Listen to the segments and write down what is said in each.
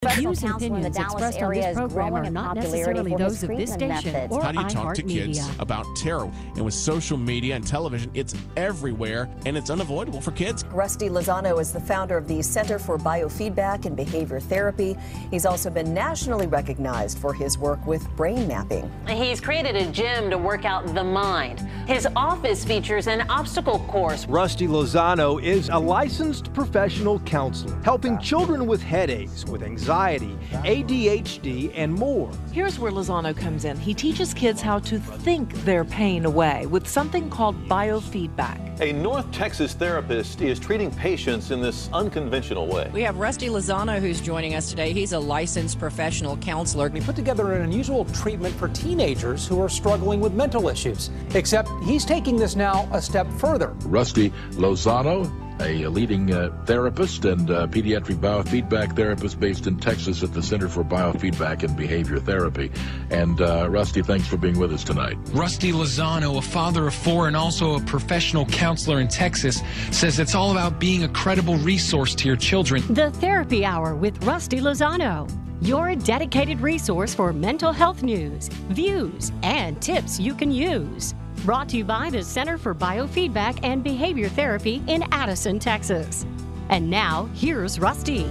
The views and opinions expressed on this program are not necessarily those of this station or How do you talk to kids iHeartMedia. about terror? And with social media and television, it's everywhere, and it's unavoidable for kids. Rusty Lozano is the founder of the Center for Biofeedback and Behavior Therapy. He's also been nationally recognized for his work with brain mapping. He's created a gym to work out the mind. His office features an obstacle course. Rusty Lozano is a licensed professional counselor, helping children with headaches, with anxiety, ADHD, and more. Here's where Lozano comes in. He teaches kids how to think their pain away with something called biofeedback. A North Texas therapist is treating patients in this unconventional way. We have Rusty Lozano who's joining us today. He's a licensed professional counselor. He put together an unusual treatment for teenagers who are struggling with mental issues, except he's taking this now a step further. Rusty Lozano, a leading therapist and pediatric biofeedback therapist based in Texas at the Center for Biofeedback and Behavior Therapy. And Rusty, thanks for being with us tonight. Rusty Lozano, a father of 4 and also a professional counselor in Texas, says it's all about being a credible resource to your children. The Therapy Hour with Rusty Lozano, your dedicated resource for mental health news, views, and tips you can use. Brought to you by the Center for Biofeedback and Behavior Therapy in Addison, Texas. And now, here's Rusty.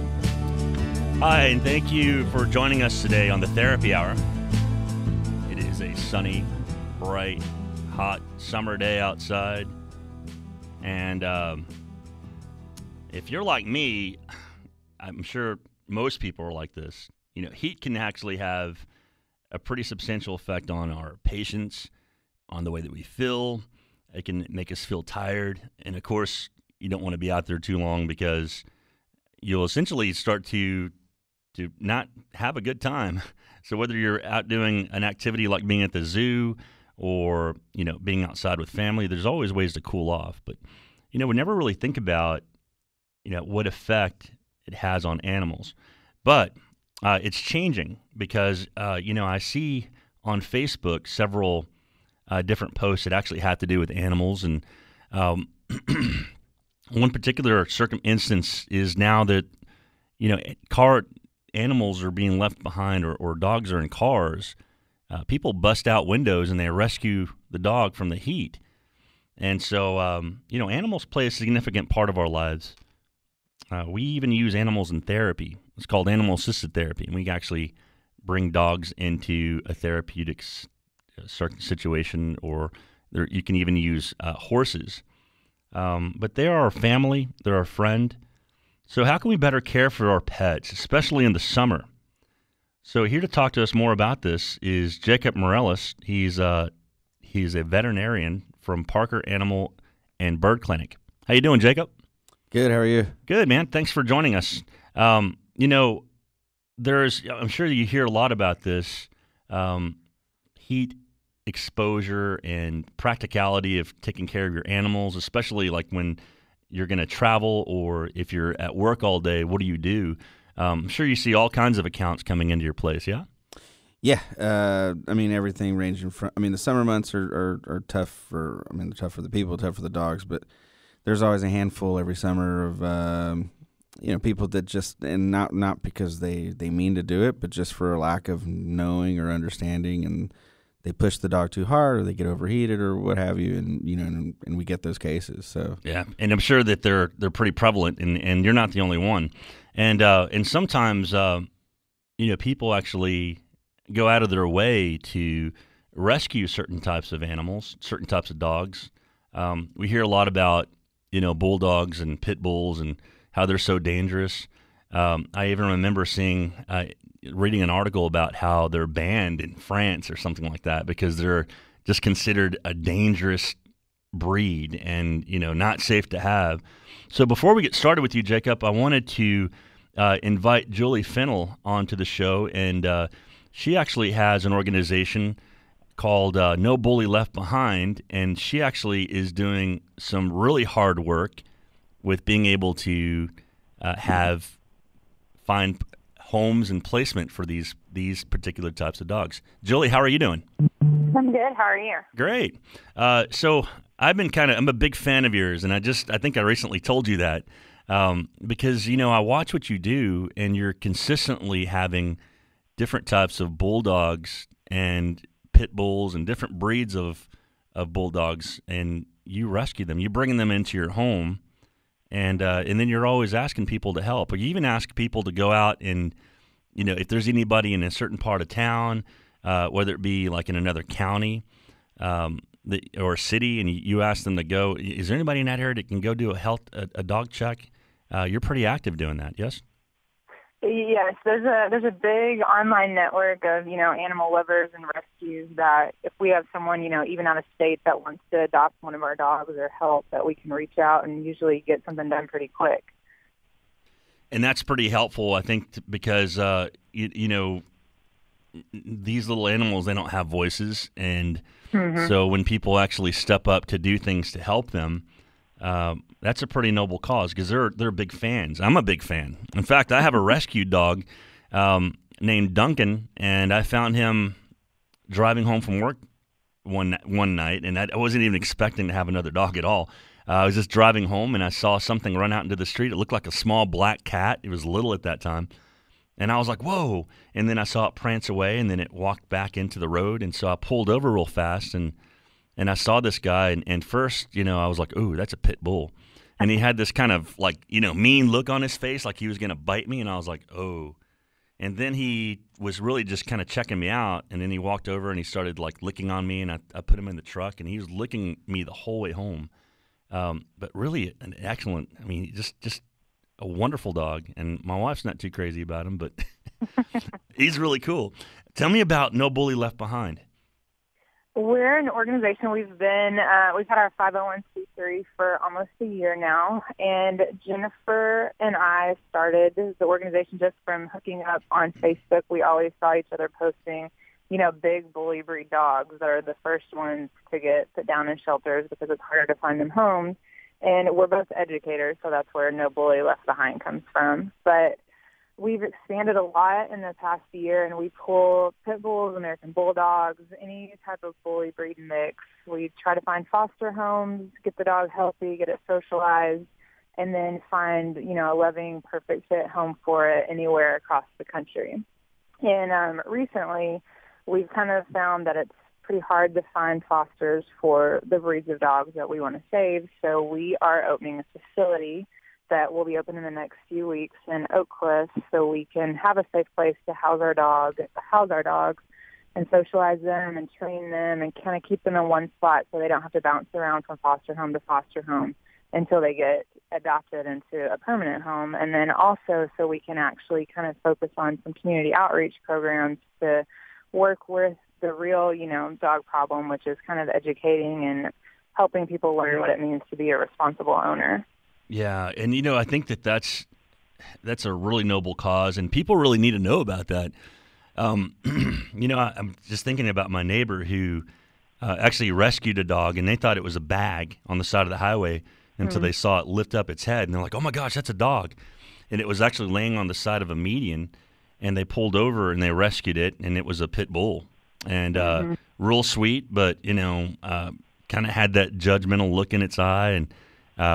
Hi, and thank you for joining us today on the Therapy Hour. It is a sunny, bright, hot summer day outside. And if you're like me, I'm sure most people are like this. You know, heat can actually have a pretty substantial effect on our patience, on the way that we feel. It can make us feel tired. And of course, you don't want to be out there too long because you'll essentially start to not have a good time. So whether you're out doing an activity like being at the zoo or, you know, being outside with family, there's always ways to cool off. But, you know, we never really think about, you know, what effect it has on animals. But it's changing because, you know, I see on Facebook several different posts that actually have to do with animals. And one particular instance is now that, you know, animals are being left behind or dogs are in cars. People bust out windows and they rescue the dog from the heat. And so, you know, animals play a significant part of our lives. We even use animals in therapy. It's called animal-assisted therapy. And we actually bring dogs into a therapeutic certain situation, or you can even use horses. But they are our family. They're our friend. So how can we better care for our pets, especially in the summer? So here to talk to us more about this is Jacob Morales. He's a veterinarian from Parker Animal and Bird Clinic. How you doing, Jacob? Good. How are you? Good, man. Thanks for joining us. You know, I'm sure you hear a lot about this heat exposure and practicality of taking care of your animals, especially like when you're going to travel or if you're at work all day. What do you do? I'm sure you see all kinds of accounts coming into your place, yeah? Yeah. I mean, everything ranging from, I mean, the summer months are tough for, I mean, they're tough for the people, tough for the dogs, but there's always a handful every summer of, you know, people that just, and not because they mean to do it, but just for a lack of knowing or understanding, and they push the dog too hard or they get overheated or what have you, and, you know, and we get those cases. So yeah, and I'm sure that they're pretty prevalent, and you're not the only one. And sometimes, you know, people actually go out of their way to rescue certain types of animals, certain types of dogs. We hear a lot about, you know, bulldogs and pit bulls and how they're so dangerous. I even remember reading an article about how they're banned in France or something like that because they're just considered a dangerous breed and, you know, not safe to have. So before we get started with you, Jacob, I wanted to invite Julie Fennell onto the show, and she actually has an organization called No Bully Left Behind, and she actually is doing some really hard work with being able to find homes and placement for these particular types of dogs. Julie, how are you doing? I'm good. How are you? Great. So I'm a big fan of yours, and I think I recently told you that. because, you know, I watch what you do, and you're consistently having different types of bulldogs and pit bulls and different breeds of bulldogs, and you rescue them. You're bringing them into your home, and then you're always asking people to help. Or you even ask people to go out and, you know, if there's anybody in a certain part of town, whether it be like in another county or a city, and you ask them to go, is there anybody in that area that can go do a dog check? You're pretty active doing that, yes? Yes, there's a big online network of, you know, animal lovers and rescues that if we have someone, you know, even out of state that wants to adopt one of our dogs or help, that we can reach out and usually get something done pretty quick. And that's pretty helpful, I think, because, you know, these little animals, they don't have voices. And so when people actually step up to do things to help them, that's a pretty noble cause because they're big fans. I'm a big fan. In fact, I have a rescued dog named Duncan, and I found him driving home from work one night, and I wasn't even expecting to have another dog at all. I was just driving home, and I saw something run out into the street. It looked like a small black cat. It was little at that time. And I was like, whoa. And then I saw it prance away, and then it walked back into the road. And so I pulled over real fast, and I saw this guy. And first, you know, I was like, ooh, that's a pit bull. And he had this kind of like, you know, mean look on his face, like he was going to bite me. And I was like, oh. And then he was really just kind of checking me out. And then he walked over, and he started like licking on me. And I put him in the truck, and he was licking me the whole way home. But really an excellent, I mean, just a wonderful dog. And my wife's not too crazy about him, but he's really cool. Tell me about No Bully Left Behind. We're an organization. We've had our 501c3 for almost a year now. And Jennifer and I started the organization just from hooking up on Facebook. We always saw each other posting, you know, big bully breed dogs that are the first ones to get put down in shelters because it's harder to find them homes. And we're both educators, so that's where No Bully Left Behind comes from. But we've expanded a lot in the past year, and we pull pit bulls, American bulldogs, any type of bully breed mix. We try to find foster homes, get the dog healthy, get it socialized, and then find, you know, a loving, perfect fit home for it anywhere across the country. And recently, we've kind of found that it's pretty hard to find fosters for the breeds of dogs that we want to save. So we are opening a facility that will be open in the next few weeks in Oak Cliff, so we can have a safe place to house our dogs and socialize them and train them and kind of keep them in one spot so they don't have to bounce around from foster home to foster home until they get adopted into a permanent home. And then also so we can actually kind of focus on some community outreach programs to work with the real, you know, dog problem, which is kind of educating and helping people learn what it means to be a responsible owner. Yeah, and, you know, I think that's a really noble cause, and people really need to know about that. You know, I'm just thinking about my neighbor who actually rescued a dog, and they thought it was a bag on the side of the highway until they saw it lift up its head, and they're like, oh, my gosh, that's a dog. And it was actually laying on the side of a median, and they pulled over, and they rescued it, and it was a pit bull. And real sweet, but, you know, kind of had that judgmental look in its eye, and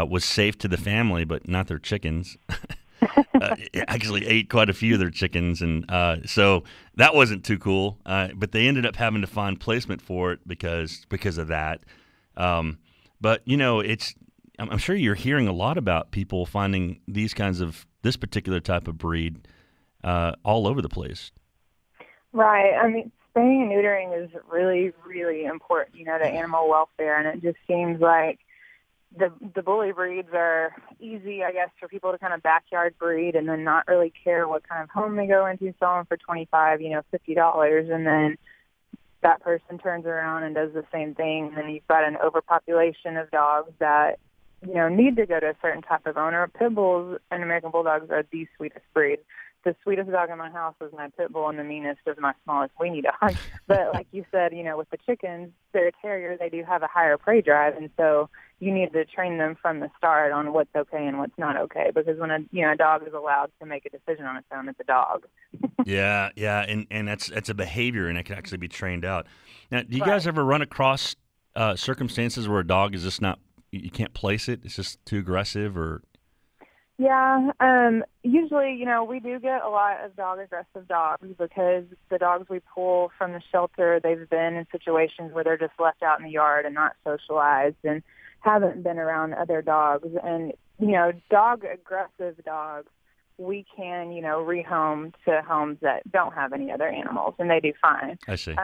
was safe to the family, but not their chickens. It actually ate quite a few of their chickens, and so that wasn't too cool. But they ended up having to find placement for it because of that. But, you know, I'm sure you're hearing a lot about people finding this particular type of breed all over the place. Right. I mean, spaying and neutering is really, really important, you know, to animal welfare, and it just seems like the bully breeds are easy, I guess, for people to kind of backyard breed and then not really care what kind of home they go into, sell them for $25, you know, $50, and then that person turns around and does the same thing, and then you've got an overpopulation of dogs that, you know, need to go to a certain type of owner. Pit bulls and American bulldogs are the sweetest breed. The sweetest dog in my house is my pit bull, and the meanest is my smallest weenie dog. But like you said, you know, with the chickens, they're a terrier. They do have a higher prey drive, and so you need to train them from the start on what's okay and what's not okay. Because when a dog is allowed to make a decision on its own, it's a dog. Yeah, and that's a behavior, and it can actually be trained out. Now, do you guys ever run across circumstances where a dog is just not, you can't place it? It's just too aggressive, or? Yeah, usually, we do get a lot of dog-aggressive dogs because the dogs we pull from the shelter, they've been in situations where they're just left out in the yard and not socialized and haven't been around other dogs. And, dog-aggressive dogs, we can, rehome to homes that don't have any other animals, and they do fine. I see.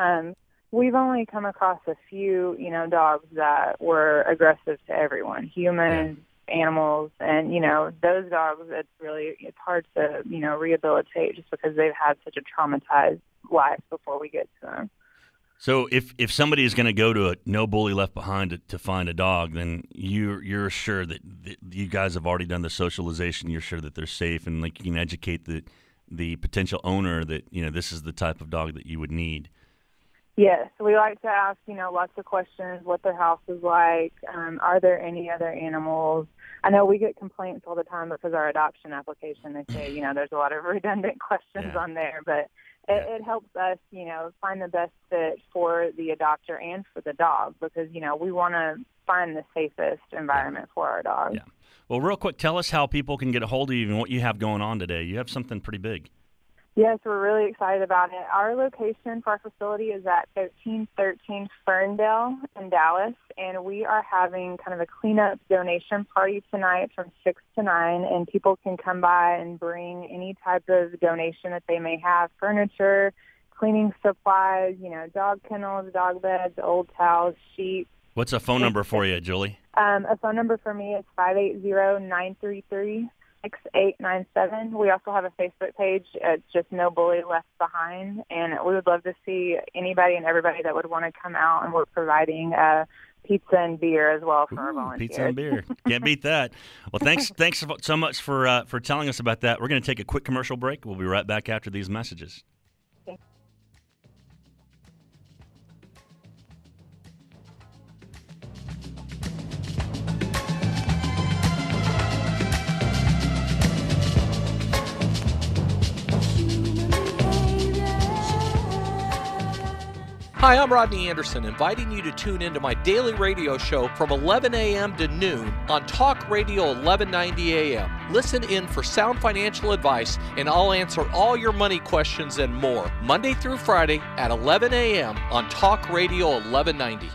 We've only come across a few, dogs that were aggressive to everyone, humans, animals, and those dogs, it's hard to rehabilitate just because they've had such a traumatized life before we get to them. So if somebody is going to go to a No Bully Left Behind to find a dog, then you're sure that you guys have already done the socialization. You're sure that they're safe, and like you can educate the potential owner that this is the type of dog that you would need. Yes, we like to ask, lots of questions, what their house is like, are there any other animals? I know we get complaints all the time because our adoption application, they say, there's a lot of redundant questions on there, but it helps us, find the best fit for the adopter and for the dog because, we want to find the safest environment for our dog. Yeah. Well, real quick, tell us how people can get a hold of you and what you have going on today. You have something pretty big. Yes, we're really excited about it. Our location for our facility is at 1313 Ferndale in Dallas, and we are having kind of a cleanup donation party tonight from 6 to 9, and people can come by and bring any type of donation that they may have, furniture, cleaning supplies, dog kennels, dog beds, old towels, sheets. What's a phone number for you, Julie? A phone number for me is 580-933-6897. We also have a Facebook page. It's just No Bully Left Behind, and we would love to see anybody and everybody that would want to come out, and we're providing pizza and beer as well for our volunteers. Pizza and beer. Can't beat that. Well, thanks so much for telling us about that. We're going to take a quick commercial break. We'll be right back after these messages. Hi, I'm Rodney Anderson, inviting you to tune into my daily radio show from 11 a.m. to noon on Talk Radio 1190 a.m. Listen in for sound financial advice, and I'll answer all your money questions and more, Monday through Friday at 11 a.m. on Talk Radio 1190.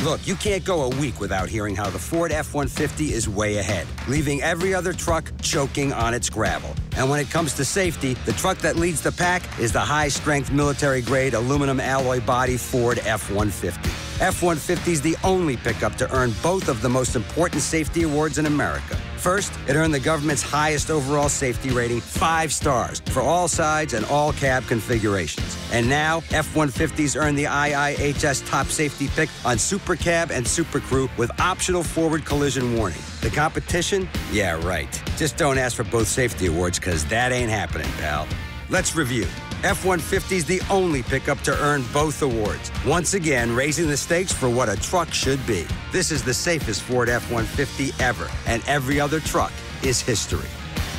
Look, you can't go a week without hearing how the Ford F-150 is way ahead, leaving every other truck choking on its gravel. And when it comes to safety, the truck that leads the pack is the high-strength military-grade aluminum alloy body Ford F-150. F-150 is the only pickup to earn both of the most important safety awards in America. First, it earned the government's highest overall safety rating, 5 stars, for all sides and all cab configurations. And now, F-150s earned the IIHS top safety pick on Super Cab and Super Crew with optional forward collision warning. The competition? Yeah, right. Just don't ask for both safety awards, because that ain't happening, pal. Let's review. F-150's the only pickup to earn both awards, once again raising the stakes for what a truck should be. This is the safest Ford F-150 ever, and every other truck is history.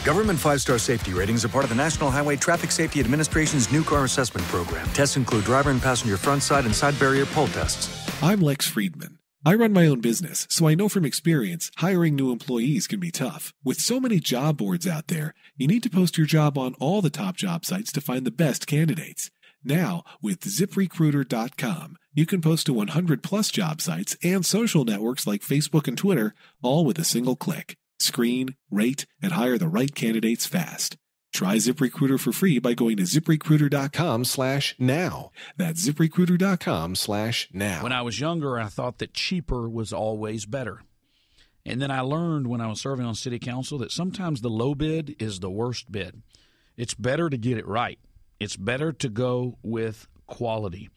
Government 5-star safety ratings are part of the National Highway Traffic Safety Administration's new car assessment program. Tests include driver and passenger front side and side barrier pull tests. I'm Lex Friedman. I run my own business, so I know from experience hiring new employees can be tough. With so many job boards out there, you need to post your job on all the top job sites to find the best candidates. Now, with ZipRecruiter.com, you can post to 100-plus job sites and social networks like Facebook and Twitter, all with a single click. Screen, rate, and hire the right candidates fast. Try ZipRecruiter for free by going to ZipRecruiter.com/now. That's ZipRecruiter.com/now. When I was younger, I thought that cheaper was always better. And then I learned when I was serving on city council that sometimes the low bid is the worst bid. It's better to get it right. It's better to go with quality.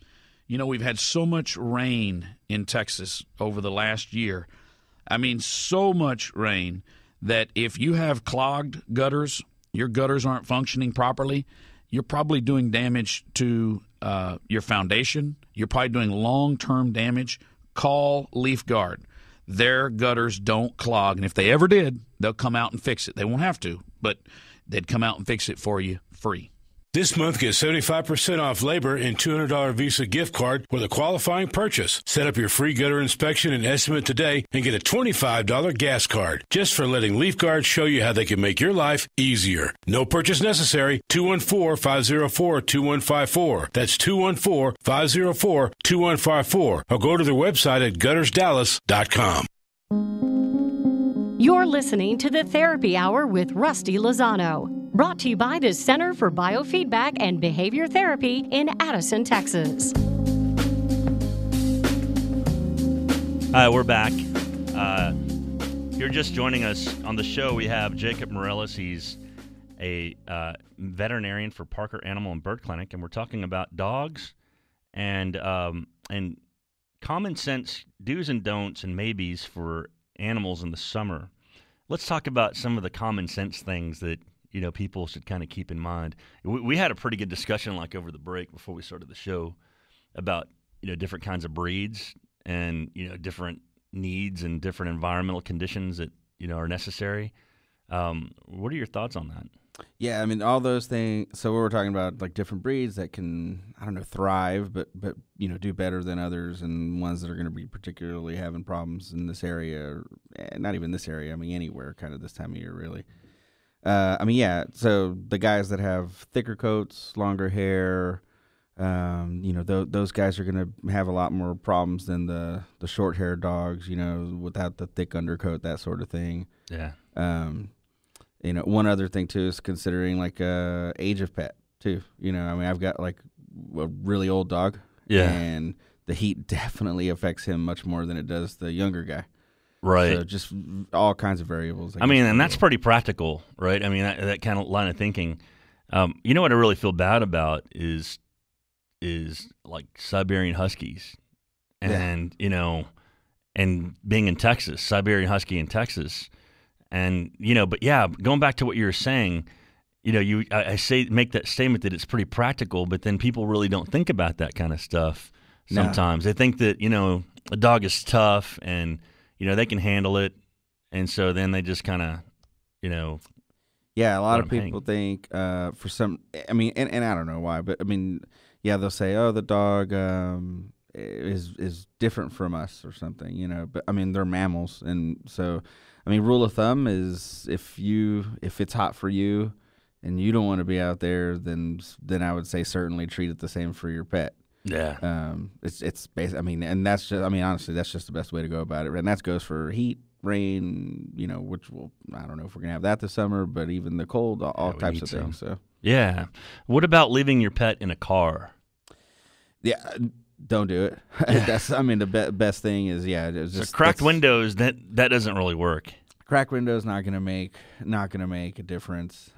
We've had so much rain in Texas over the last year. I mean, so much rain that if you have clogged gutters, your gutters aren't functioning properly, you're probably doing damage to your foundation. You're probably doing long-term damage. Call Leaf Guard. Their gutters don't clog, and if they ever did, they'll come out and fix it. They won't have to, but they'd come out and fix it for you free. This month, get 75% off labor and $200 Visa gift card with a qualifying purchase. Set up your free gutter inspection and estimate today and get a $25 gas card just for letting Leaf Guard show you how they can make your life easier. No purchase necessary. 214-504-2154. That's 214-504-2154. Or go to their website at guttersdallas.com. You're listening to the Therapy Hour with Rusty Lozano, brought to you by the Center for Biofeedback and Behavior Therapy in Addison, Texas. Hi, we're back. If you're just joining us on the show, we have Jacob Morellis. He's a veterinarian for Parker Animal and Bird Clinic, and we're talking about dogs and common sense do's and don'ts and maybes for animals in the summer. Let's talk about some of the common sense things that, you know, people should kind of keep in mind. We had a pretty good discussion like over the break before we started the show about, you know, different kinds of breeds and, you know, different needs and different environmental conditions that, you know, are necessary. What are your thoughts on that? Yeah, I mean, all those things. So we were talking about like different breeds that can, I don't know, thrive, but you know, do better than others, and ones that are going to be particularly having problems in this area. Not even this area. I mean, anywhere, kind of this time of year, really. I mean, yeah. So the guys that have thicker coats, longer hair, you know, those guys are going to have a lot more problems than the short-haired dogs. You know, without the thick undercoat, that sort of thing. Yeah. You know, one other thing too is considering like age of pet too. You know, I mean, I've got like a really old dog, and the heat definitely affects him much more than it does the younger guy. Right. So just all kinds of variables. I mean, and that's pretty practical, right? I mean, that kind of line of thinking. You know what I really feel bad about is like Siberian Huskies, and you know, and being in Texas, Siberian Husky in Texas. And, you know, but yeah, going back to what you were saying, you know, I make that statement that it's pretty practical, but then people really don't think about that kind of stuff sometimes. They think that, you know, a dog is tough and, you know, they can handle it. And so then they just kind of, you know. Yeah, a lot of people think for some, I mean, and I don't know why, but I mean, yeah, they'll say, oh, the dog is different from us or something, you know, but I mean, they're mammals. And so, I mean, rule of thumb is if it's hot for you and you don't want to be out there, then I would say certainly treat it the same for your pet. Yeah. It's basic. I mean, and that's just, I mean, honestly, that's just the best way to go about it. And that goes for heat, rain, you know, which I don't know if we're going to have that this summer, but even the cold, all types of things. So. Yeah. What about leaving your pet in a car? Yeah. Don't do it. Yeah. That's, I mean, the best thing is, it's just cracked windows. That doesn't really work. Cracked windows not gonna make a difference.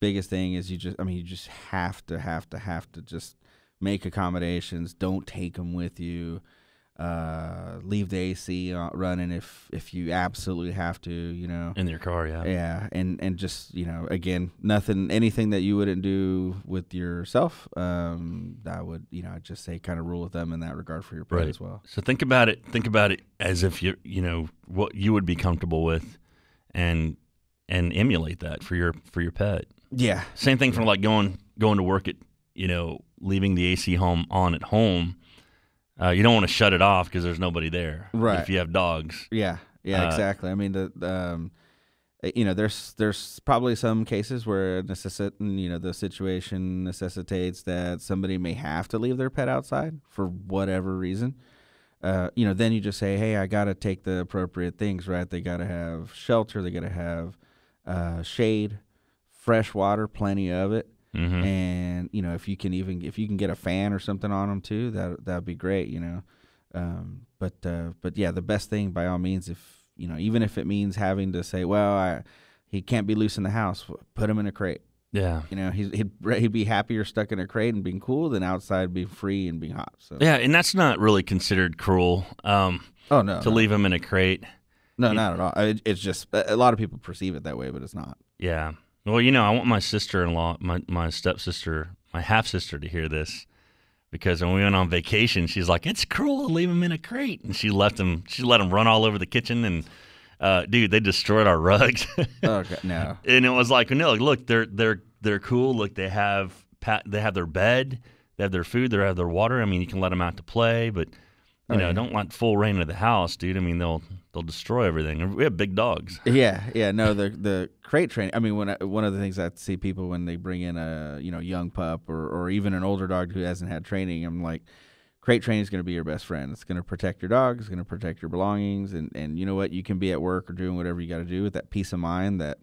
Biggest thing is you just have to just make accommodations. Don't take them with you. Leave the AC running if you absolutely have to, you know. In your car, yeah. Yeah, and just, you know, again, anything that you wouldn't do with yourself, I would, you know, I'd just say kind of rule with them in that regard for your pet as well. So think about it as if you know, what you would be comfortable with and emulate that for your pet. Yeah. Same thing for like going to work at, you know, leaving the AC on at home. You don't want to shut it off because there's nobody there. Right. If you have dogs. Yeah, exactly. I mean, you know, there's probably some cases where the situation necessitates that somebody may have to leave their pet outside for whatever reason. You know, then you just say, hey, I got to take the appropriate things, right? They got to have shelter. They got to have shade, fresh water, plenty of it. Mm-hmm. And, you know, if you can get a fan or something on them too, that'd be great, you know. But yeah, the best thing by all means, even if it means having to say, well, he can't be loose in the house, put him in a crate. Yeah. You know, he'd be happier stuck in a crate and being cool than outside being free and being hot. So. Yeah, and that's not really considered cruel. To leave him in a crate. No, not at all. It's just a lot of people perceive it that way, but it's not. Yeah. Well, you know, I want my sister-in-law, my stepsister, my half-sister to hear this, because when we went on vacation, she's like, "It's cruel to leave him in a crate," and she let him run all over the kitchen, and dude, they destroyed our rugs. Okay, no. And it was like, no, look, they're they're cool. Like they have their bed, they have their food, they have their water. I mean, you can let them out to play, but you know, don't want full reign of the house, dude. I mean, they'll destroy everything. We have big dogs. Yeah. No, the crate training. I mean, one of the things I see people when they bring in a young pup or even an older dog who hasn't had training, I'm like, crate training is going to be your best friend. It's going to protect your dog. It's going to protect your belongings, and you know what? You can be at work or doing whatever you got to do with that peace of mind that,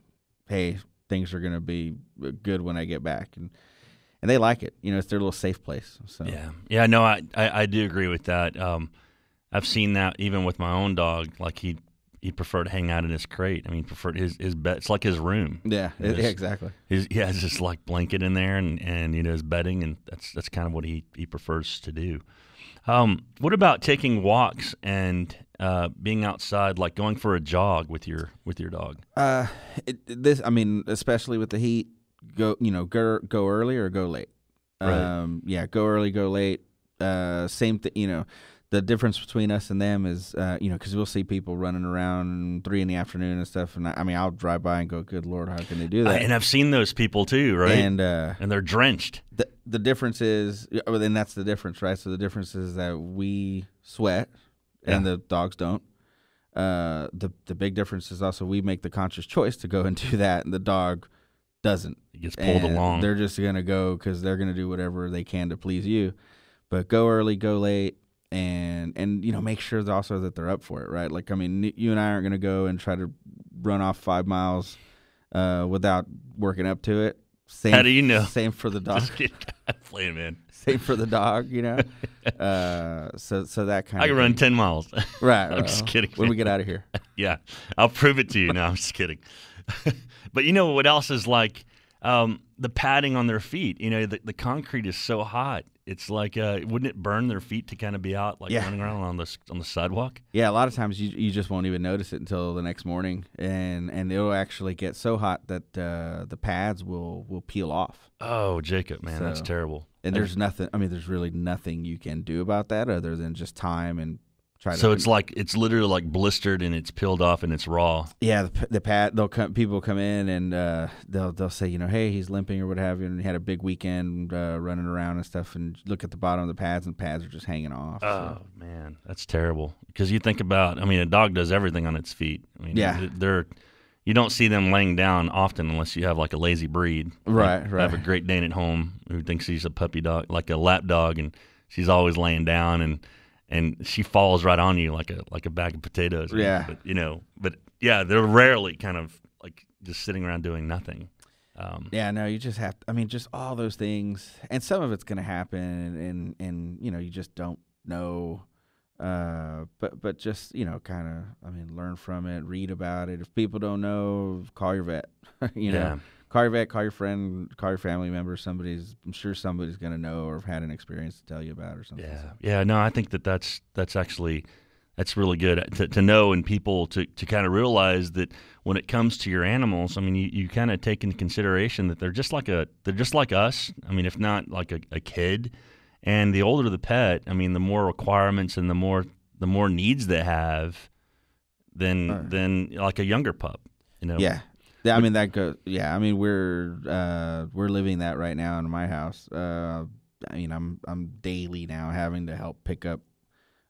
hey, things are going to be good when I get back, and they like it. You know, it's their little safe place. So yeah. No, I do agree with that. I've seen that even with my own dog. Like he preferred to hang out in his crate. I mean, he preferred his bed. It's like his room. Yeah, exactly. He has this like blanket in there, and you know, his bedding, and that's kind of what he prefers to do. What about taking walks and being outside, like going for a jog with your dog? I mean, especially with the heat, go early or go late. Right. Go early, go late. Same thing. You know, the difference between us and them is, because we'll see people running around 3 PM and stuff, and I mean, I'll drive by and go, "Good Lord, how can they do that?" And I've seen those people too, right? And they're drenched. The difference is, and that's the difference, right? So the difference is that we sweat, and the dogs don't. The big difference is also we make the conscious choice to go and do that, and the dog doesn't. He gets pulled along. They're just going to go because they're going to do whatever they can to please you. But go early, go late, and make sure also that they're up for it, right? Like, I mean, you and I aren't going to go and try to run off 5 miles without working up to it. Same, how do you know? Same for the dog. I'm playing, man. Same for the dog, you know. So that kind of. I can run 10 miles. Right. I'm just kidding. When we get out of here. Yeah, I'll prove it to you. No, I'm just kidding. But you know what else is like the padding on their feet? You know, the concrete is so hot. It's like, wouldn't it burn their feet to kind of be out running around on the sidewalk? Yeah, a lot of times you just won't even notice it until the next morning, and it'll actually get so hot that the pads will peel off. Oh, Jacob, man, that's terrible. And there's nothing. I mean, there's really nothing you can do about that other than just time and try to. So it's literally like blistered and it's peeled off and it's raw. Yeah, the pad. People come in and they'll say, hey, he's limping or what have you, and he had a big weekend running around and stuff, and look at the bottom of the pads, and the pads are just hanging off. Oh man, that's terrible. Because you think about, I mean, a dog does everything on its feet. I mean, you don't see them laying down often unless you have like a lazy breed. Right. I have a Great Dane at home who thinks she's a puppy dog, like a lap dog, and she's always laying down and she falls right on you like a bag of potatoes. Yeah. But they're rarely kind of like just sitting around doing nothing. You just have to, I mean, just all those things, and some of it's going to happen, and you just don't know. But just, kind of, I mean, learn from it, read about it. If people don't know, call your vet, call your vet, call your friend, call your family member. I'm sure somebody's going to know or have had an experience to tell you about or something. Yeah. No, I think that's really good to know, and people to kind of realize that when it comes to your animals, I mean, you kind of take into consideration that they're just like us. I mean, if not like a kid. And the older the pet, I mean, the more requirements and the more needs they have than like a younger pup, Yeah, I mean that goes. Yeah, I mean we're living that right now in my house. I mean I'm daily now having to help pick up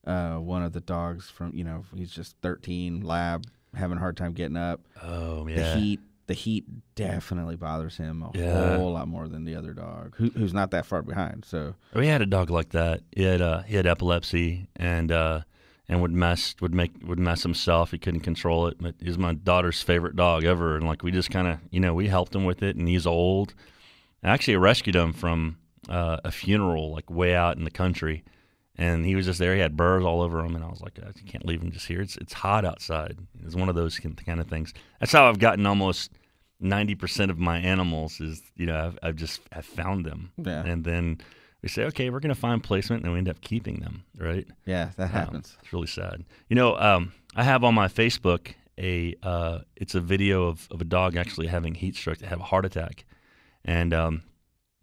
one of the dogs from he's just 13, lab, having a hard time getting up. Oh yeah. The heat definitely bothers him a whole lot more than the other dog, who's not that far behind. So we had a dog like that. He had epilepsy and would mess himself. He couldn't control it. But he's my daughter's favorite dog ever, and like we just kind of we helped him with it. And he's old. Actually, I rescued him from a funeral like way out in the country, and he was just there. He had burrs all over him, and I was like, you can't leave him just here. It's hot outside. It's one of those kind of things. That's how I've gotten almost 90% of my animals is, I've found them. Yeah. And then we say, okay, we're going to find placement, and then we end up keeping them, right? Yeah, that happens. It's really sad. I have on my Facebook it's a video of a dog actually having heat stroke, have a heart attack. And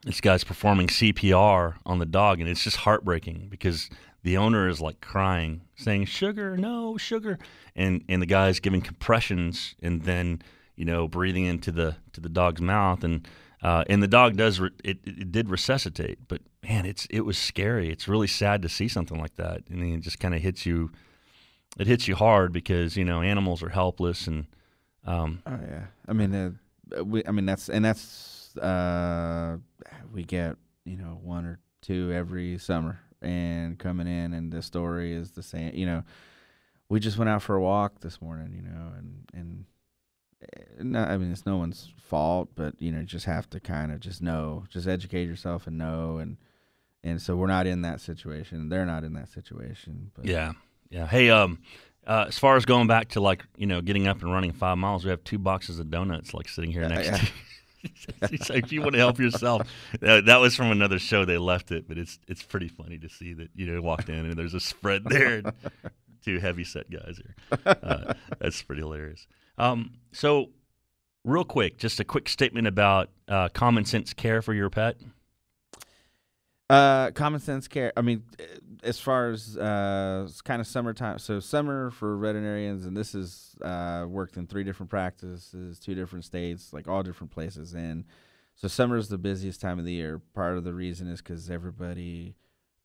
this guy's performing CPR on the dog, and it's just heartbreaking because the owner is like crying, saying, "Sugar, no, sugar," and the guy's giving compressions and then breathing into the dog's mouth. And And the dog it did resuscitate, but man, it was scary. It's really sad to see something like that, and it just kind of hits you. It hits you hard because animals are helpless, and oh yeah, we get 1 or 2 every summer, and coming in, and the story is the same. We just went out for a walk this morning, and it's no one's fault, but you just have to kind of just educate yourself and know, and so we're not in that situation. They're not in that situation. But. Yeah. Hey, as far as going back to getting up and running 5 miles, we have 2 boxes of donuts sitting here next to you. So if you want to help yourself, that was from another show. They left it, but it's pretty funny to see that walked in and there's a spread there. And 2 heavy-set guys here. That's pretty hilarious. So, real quick, just a quick statement about common sense care for your pet. Common sense care. As far as it's kind of summertime. So summer for veterinarians, and this is worked in 3 different practices, 2 different states, all different places. And so summer is the busiest time of the year. Part of the reason is because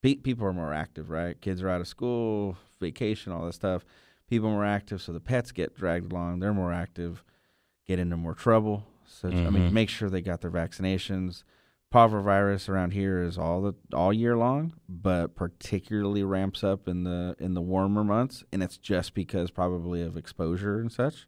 people are more active, right? Kids are out of school, vacation, all that stuff. People are more active, so the pets get dragged along. They're more active, get into more trouble. So make sure they got their vaccinations. Parvovirus around here is all year long, but particularly ramps up in the warmer months, and it's just because probably of exposure and such.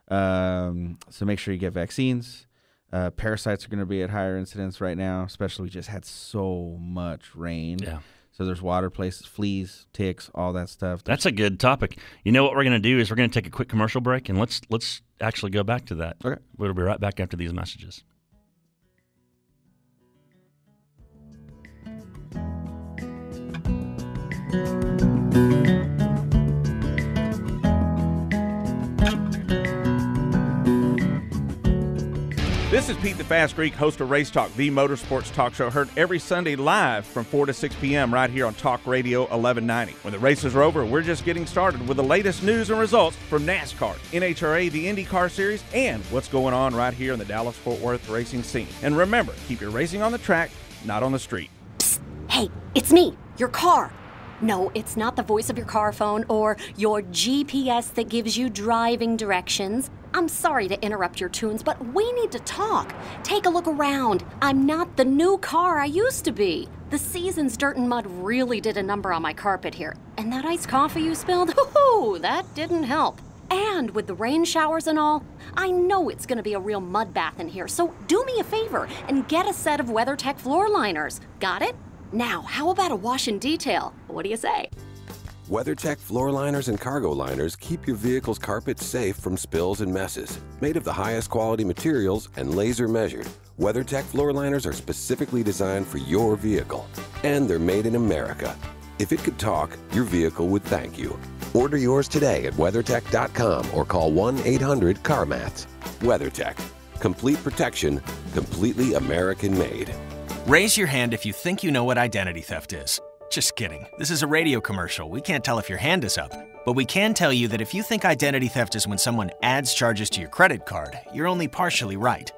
So make sure you get vaccines. Parasites are going to be at higher incidence right now, especially we just had so much rain. Yeah. So there's water places, fleas, ticks, all that stuff. That's a good topic. What we're going to do is we're going to take a quick commercial break, and let's actually go back to that. Okay. We'll be right back after these messages. This is Pete the Fast Greek, host of Race Talk, the motorsports talk show, heard every Sunday live from 4 to 6 p.m. right here on Talk Radio 1190. When the races are over, we're just getting started with the latest news and results from NASCAR, NHRA, the IndyCar Series, and what's going on right here in the Dallas-Fort Worth racing scene. And remember, keep your racing on the track, not on the street. Psst. Hey, it's me, your car. No, it's not the voice of your car phone or your GPS that gives you driving directions. I'm sorry to interrupt your tunes, but we need to talk. Take a look around. I'm not the new car I used to be. The season's dirt and mud really did a number on my carpet here. And that iced coffee you spilled, that didn't help. And with the rain showers and all, I know it's going to be a real mud bath in here. So do me a favor and get a set of WeatherTech floor liners. Got it? Now, how about a wash and detail? What do you say? WeatherTech floor liners and cargo liners keep your vehicle's carpet safe from spills and messes. Made of the highest quality materials and laser measured, WeatherTech floor liners are specifically designed for your vehicle. And they're made in America. If it could talk, your vehicle would thank you. Order yours today at WeatherTech.com or call 1-800-CarMats. WeatherTech. Complete protection, completely American made. Raise your hand if you think you know what identity theft is. Just kidding. This is a radio commercial. We can't tell if your hand is up. But we can tell you that if you think identity theft is when someone adds charges to your credit card, you're only partially right.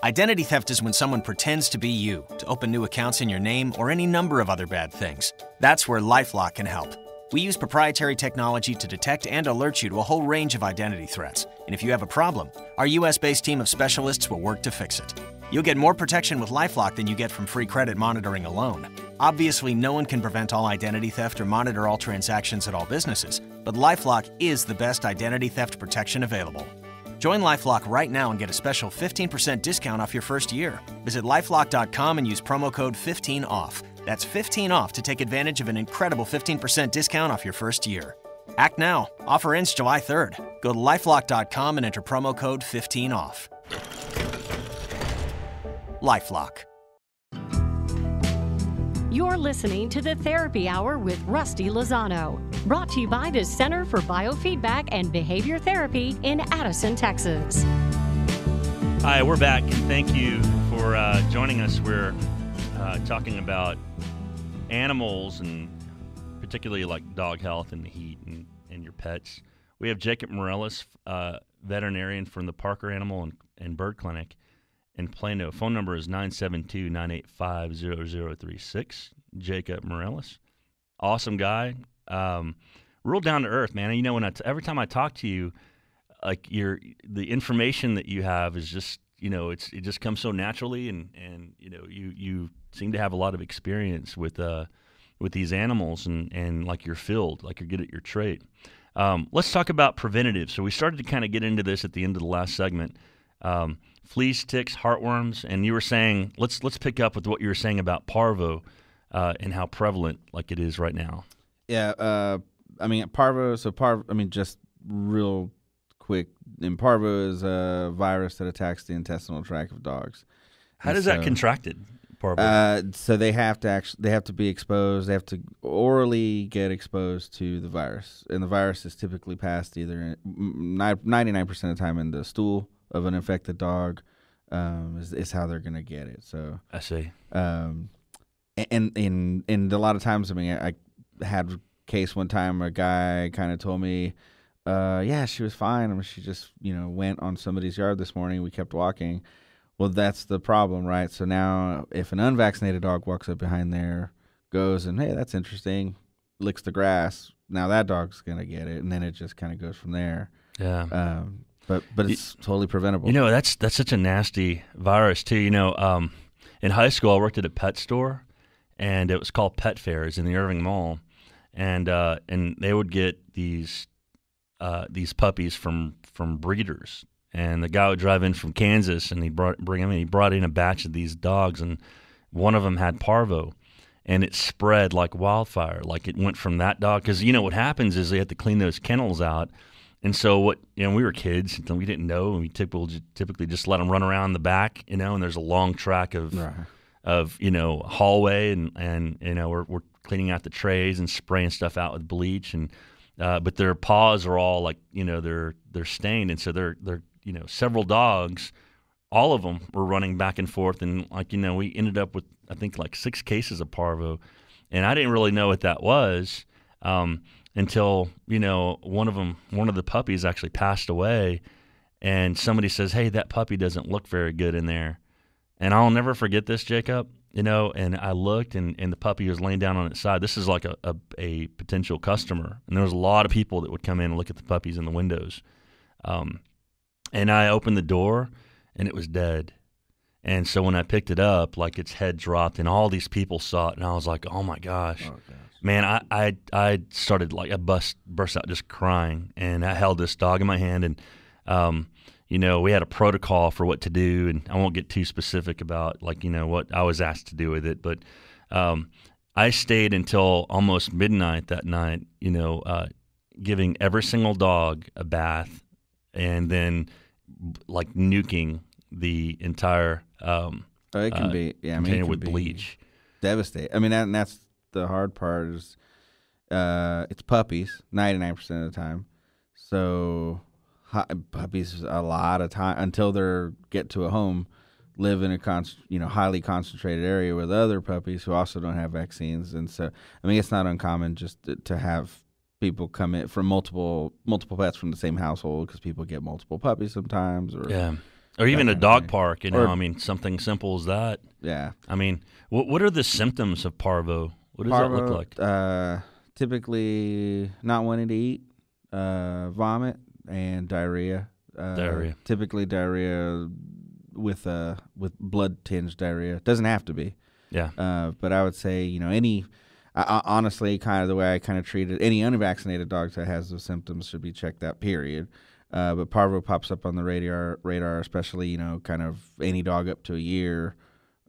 Identity theft is when someone pretends to be you, to open new accounts in your name, or any number of other bad things. That's where LifeLock can help. We use proprietary technology to detect and alert you to a whole range of identity threats. And if you have a problem, our US-based team of specialists will work to fix it. You'll get more protection with LifeLock than you get from free credit monitoring alone. Obviously, no one can prevent all identity theft or monitor all transactions at all businesses, but LifeLock is the best identity theft protection available. Join LifeLock right now and get a special 15% discount off your first year. Visit LifeLock.com and use promo code 15OFF. That's 15 off to take advantage of an incredible 15% discount off your first year. Act now. Offer ends July 3rd. Go to LifeLock.com and enter promo code 15OFF. LifeLock. You're listening to the Therapy Hour with Rusty Lozano, brought to you by the Center for Biofeedback and Behavior Therapy in Addison, Texas. Hi, we're back. Thank you for joining us. We're talking about animals and particularly like dog health and the heat and your pets. We have Jacob Morellis, veterinarian from the Parker Animal and Bird Clinic. in Plano. Phone number is 972-985-0036. Jacob Morales. Awesome guy. Real down to earth, man. And, you know, every time I talk to you, like the information that you have is just, you know, it just comes so naturally, and you know, you seem to have a lot of experience with these animals, and like your field, like you're good at your trade. Let's talk about preventative. So we started to kind of get into this at the end of the last segment. Fleas, ticks, heartworms, and you were saying let's pick up with what you were saying about parvo and how prevalent like it is right now. Yeah, I mean parvo. So parvo. I mean, just real quick. And parvo is a virus that attacks the intestinal tract of dogs. How does that contracted? Parvo. So they have to be exposed. They have to orally get exposed to the virus, and the virus is typically passed either 99% of the time in the stool of an infected dog. Is how they're going to get it. So I see. And a lot of times, I mean, I had a case one time. A guy kind of told me, "Yeah, she was fine. I mean, she just went on somebody's yard this morning. We kept walking." Well, that's the problem, right? So now if an unvaccinated dog walks up behind there, goes and, hey, that's interesting, licks the grass, now that dog's going to get it, and then it just kind of goes from there. Yeah. But it's totally preventable. You know, that's such a nasty virus, too. You know, in high school, I worked at a pet store, and it was called Pet Fairs in the Irving Mall. And they would get these puppies from breeders. And the guy would drive in from Kansas, and he brought in a batch of these dogs, and one of them had parvo, and it spread like wildfire. Like it went from that dog, because what happens is they have to clean those kennels out, and so we were kids, and we didn't know, and we typically just let them run around the back, and there's a long track of hallway, and we're cleaning out the trays and spraying stuff out with bleach, and but their paws are all like they're stained, and so they're several dogs, all of them were running back and forth, and we ended up with I think like 6 cases of parvo, and I didn't really know what that was until one of the puppies actually passed away, and somebody says, "Hey, that puppy doesn't look very good in there," and I'll never forget this, Jacob. And I looked, and the puppy was laying down on its side. This is like a potential customer, and there was a lot of people that would come in and look at the puppies in the windows. And I opened the door, and it was dead. And so when I picked it up, like its head dropped, and all these people saw it, and I was like, "Oh my gosh, man!" I started like burst out just crying, and I held this dog in my hand, and we had a protocol for what to do, and I won't get too specific about what I was asked to do with it, but I stayed until almost midnight that night, giving every single dog a bath, and then like nuking the entire it can be container with bleach. Devastate. I mean, that's the hard part is it's puppies 99% of the time, so puppies a lot of time until they get to a home, live in a highly concentrated area with other puppies who also don't have vaccines, and so I mean it's not uncommon just to have people come in from multiple pets from the same household, because people get multiple puppies sometimes, or even a dog park. I mean something simple as that. Yeah. I mean, what are the symptoms of parvo? What does that look like? Typically not wanting to eat, vomit, and diarrhea. Typically diarrhea with blood tinged diarrhea. Doesn't have to be. Yeah. But I would say honestly, kind of the way I kind of treated any unvaccinated dog that has those symptoms should be checked out. Period. But parvo pops up on the radar, especially kind of any dog up to a year.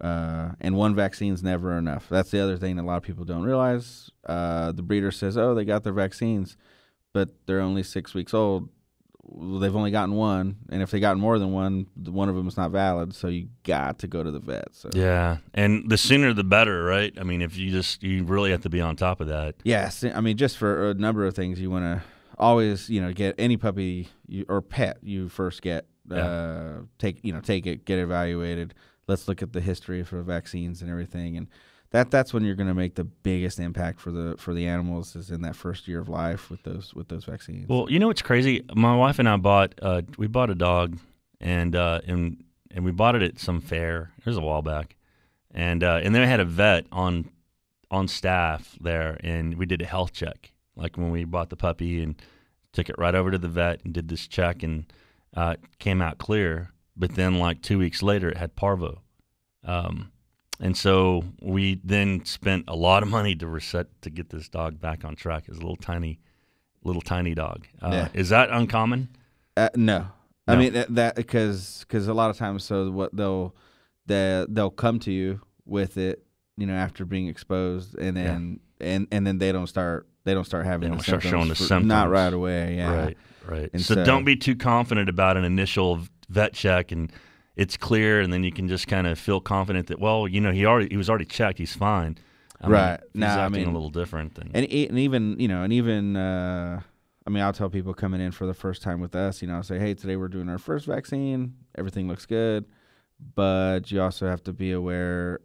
And one vaccine's never enough. That's the other thing that a lot of people don't realize. The breeder says, "Oh, they got their vaccines," but they're only 6 weeks old. They've only gotten one, and if they got more than one of them is not valid, so you got to go to the vet. So. Yeah, and the sooner the better, right? I mean, if you really have to be on top of that. Yes, I mean, just for a number of things, you want to always, get any puppy or pet you first get, take it, get evaluated. Let's look at the history for vaccines and everything, and that's when you're going to make the biggest impact for the animals, is in that first year of life with those vaccines. Well, what's crazy? My wife and I bought a dog, and and we bought it at some fair. It was a while back, and then I had a vet on staff there, and we did a health check, like when we bought the puppy, and took it right over to the vet and did this check, and came out clear. But then, like 2 weeks later, it had parvo, and so we then spent a lot of money to get this dog back on track. It's a little tiny dog. Is that uncommon? No. I mean that because a lot of times, so what they'll come to you with it, after being exposed, and then and then they don't start having the symptoms. Showing the symptoms, not right away. Yeah, right. And so don't be too confident about an initial vet check, and it's clear, and then you can just kind of feel confident that he was already checked, he's fine. Right. He's acting a little different than I'll tell people coming in for the first time with us, I'll say, hey, today we're doing our first vaccine. Everything looks good, but you also have to be aware,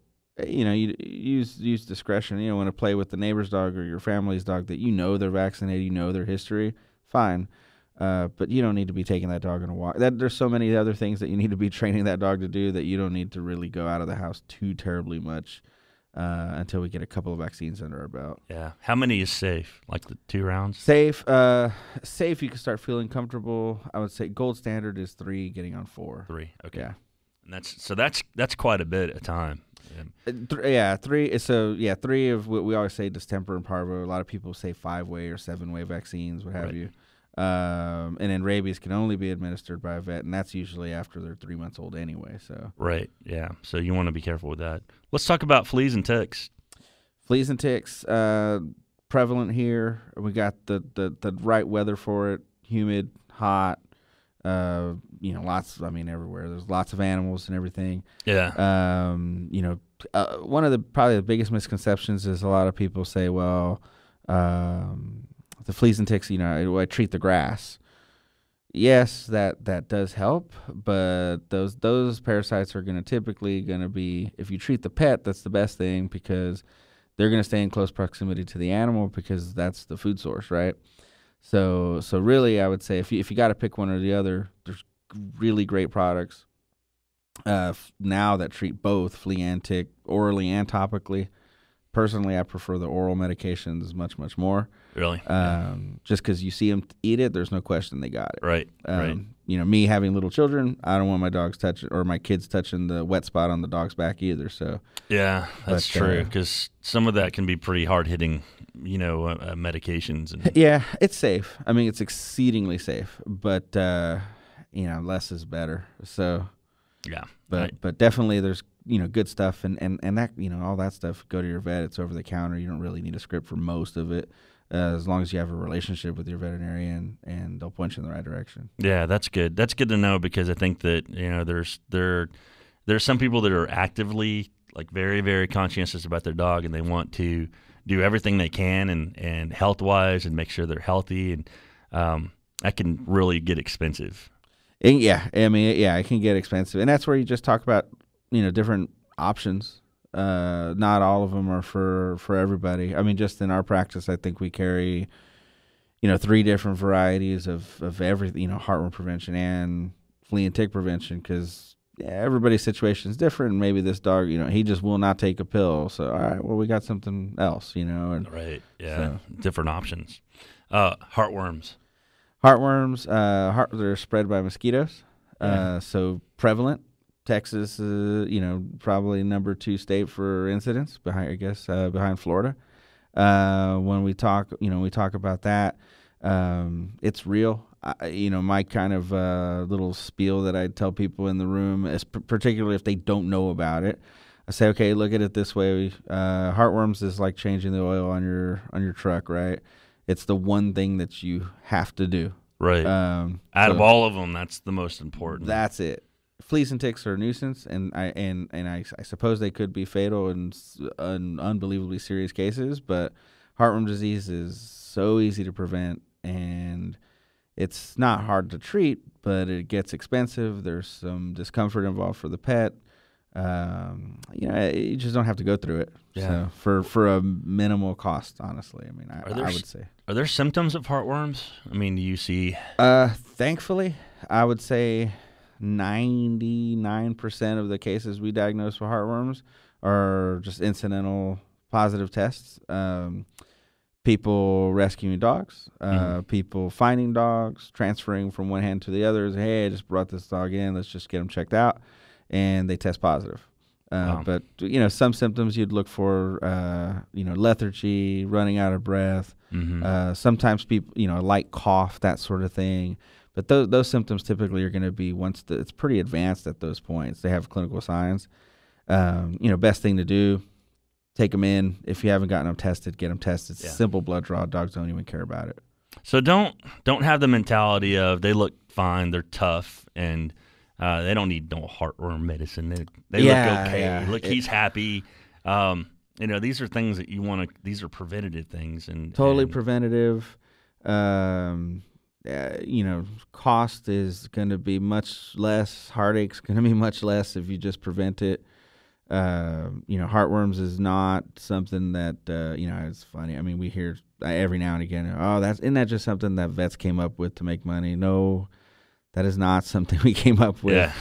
you use discretion. You don't want to play with the neighbor's dog or your family's dog that they're vaccinated, their history, fine. But you don't need to be taking that dog on a walk. There's so many other things that you need to be training that dog to do that you don't need to really go out of the house too terribly much until we get a couple of vaccines under our belt. Yeah. How many is safe? Like the 2 rounds? Safe. Safe. You can start feeling comfortable. I would say gold standard is 3, getting on 4. 3. Okay. Yeah. And that's quite a bit at a time. Yeah. 3. So 3 of what we always say, distemper and parvo. A lot of people say 5-way or 7-way vaccines, what have you. And then rabies can only be administered by a vet, and that's usually after they're 3 months old anyway. So right, yeah. So you want to be careful with that. Let's talk about fleas and ticks. Fleas and ticks, prevalent here. We got the right weather for it. Humid, hot. Lots. Everywhere. There's lots of animals and everything. Yeah. One of probably the biggest misconceptions is a lot of people say, well, the fleas and ticks, I treat the grass. Yes, that does help, but those parasites are typically going to be, if you treat the pet, that's the best thing, because they're going to stay in close proximity to the animal because that's the food source, right? So really, I would say if you got to pick one or the other, there's really great products now that treat both flea and tick, orally and topically. Personally, I prefer the oral medications much, much more. Really? Just because you see them eat it, there's no question they got it. Right. Right. Me having little children, I don't want my dogs touching or my kids touching the wet spot on the dog's back either. So yeah, that's true, because some of that can be pretty hard hitting, medications. Yeah, it's safe. It's exceedingly safe, but less is better. So yeah, but definitely there's good stuff and that all that stuff. Go to your vet. It's over the counter. You don't really need a script for most of it, as long as you have a relationship with your veterinarian and they'll point you in the right direction. Yeah, that's good. That's good to know, because I think that there's some people that are actively very, very conscientious about their dog, and they want to do everything they can and health wise and make sure they're healthy, and that can really get expensive. And it can get expensive, and that's where you just talk about different options. Not all of them are for everybody. Just in our practice, I think we carry, 3 different varieties of everything, heartworm prevention and flea and tick prevention, because everybody's situation is different. And maybe this dog, he just will not take a pill. So, all right, well, we got something else, and right. Yeah. So. Different options. Heartworms. They're spread by mosquitoes. Yeah. So prevalent. Texas, probably number 2 state for incidence behind Florida. When we talk about that, it's real. My kind of little spiel that I tell people in the room, is particularly if they don't know about it, I say, okay, look at it this way. Heartworms is like changing the oil on your truck, right? It's the one thing that you have to do. Right. Out of all of them, that's the most important. That's it. Fleas and ticks are a nuisance, and I suppose they could be fatal in unbelievably serious cases. But heartworm disease is so easy to prevent, and it's not hard to treat, but it gets expensive. There's some discomfort involved for the pet. You just don't have to go through it. Yeah. So for a minimal cost, honestly, I would say. Are there symptoms of heartworms? Do you see? Thankfully, I would say 99% of the cases we diagnose with heartworms are just incidental positive tests. People rescuing dogs, people finding dogs, transferring from one hand to the other. Hey, I just brought this dog in. Let's just get them checked out. And they test positive. Wow. But, some symptoms you'd look for, lethargy, running out of breath. Sometimes people, a light cough, that sort of thing. But those symptoms typically are going to be it's pretty advanced at those points. They have clinical signs. Best thing to do, take them in. If you haven't gotten them tested, get them tested. It's a simple blood draw. Dogs don't even care about it. So don't have the mentality of they look fine, they're tough, and they don't need no heartworm medicine. They look okay. Yeah. Look, he's happy. These are things that you want to. These are preventative things, and totally preventative. Cost is going to be much less. Heartache's going to be much less if you just prevent it. Heartworms is not something that it's funny. I mean, we hear every now and again, isn't that just something that vets came up with to make money? No. That is not something we came up with. Yeah.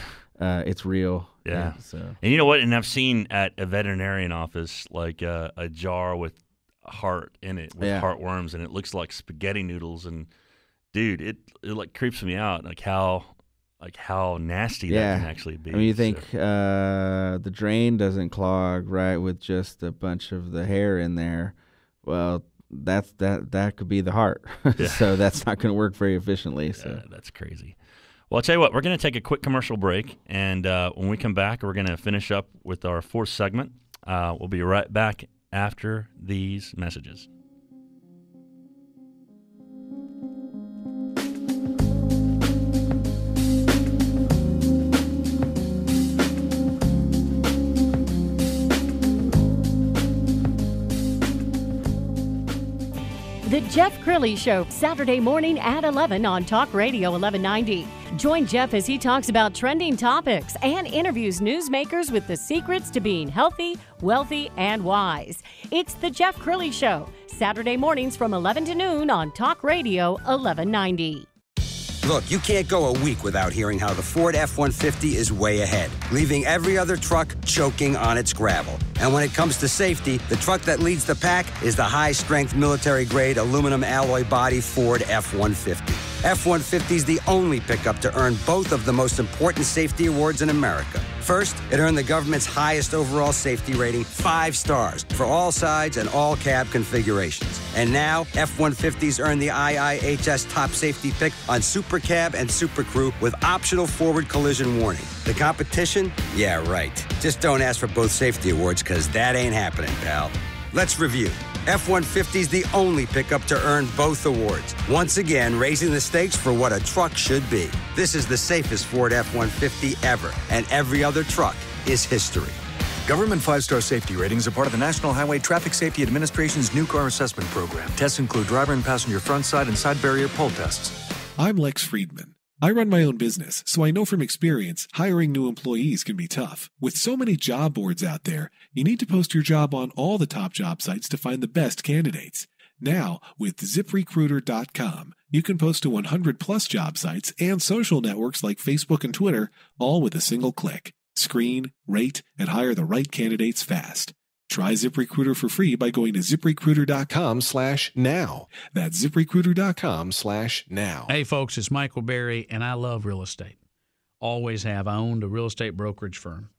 It's real. Yeah. So. And you know what? And I've seen at a veterinarian office like a jar with heart in it with heartworms, and it looks like spaghetti noodles. And dude, it like creeps me out, like how nasty that can actually be. I mean, you think the drain doesn't clog right with just a bunch of the hair in there? Well, that could be the heart. So that's not going to work very efficiently. So that's crazy. Well, I'll tell you what, we're going to take a quick commercial break, and when we come back, we're going to finish up with our fourth segment. We'll be right back after these messages. The Jeff Crilly Show, Saturday morning at 11 on Talk Radio 1190. Join Jeff as he talks about trending topics and interviews newsmakers with the secrets to being healthy, wealthy, and wise. It's The Jeff Crilly Show, Saturday mornings from 11 to noon on Talk Radio 1190. Look, you can't go a week without hearing how the Ford F-150 is way ahead, leaving every other truck choking on its gravel. And when it comes to safety, the truck that leads the pack is the high-strength military-grade aluminum alloy body Ford F-150. F-150 is the only pickup to earn both of the most important safety awards in America. First, it earned the government's highest overall safety rating, 5 stars, for all sides and all cab configurations. And now, F-150s earn the IIHS top safety pick on Super Cab and Super Crew with optional forward collision warning. The competition? Yeah, right. Just don't ask for both safety awards, because that ain't happening, pal. Let's review. F-150's the only pickup to earn both awards, once again raising the stakes for what a truck should be. This is the safest Ford F-150 ever, and every other truck is history. Government 5-star safety ratings are part of the National Highway Traffic Safety Administration's new car assessment program. Tests include driver and passenger front side and side barrier pull tests. I'm Lex Friedman. I run my own business, so I know from experience hiring new employees can be tough. With so many job boards out there, you need to post your job on all the top job sites to find the best candidates. Now, with ZipRecruiter.com, you can post to 100-plus job sites and social networks like Facebook and Twitter, all with a single click. Screen, rate, and hire the right candidates fast. Try ZipRecruiter for free by going to ZipRecruiter.com/now. That's ZipRecruiter.com/now. Hey, folks, it's Michael Berry, and I love real estate. Always have. I owned a real estate brokerage firm.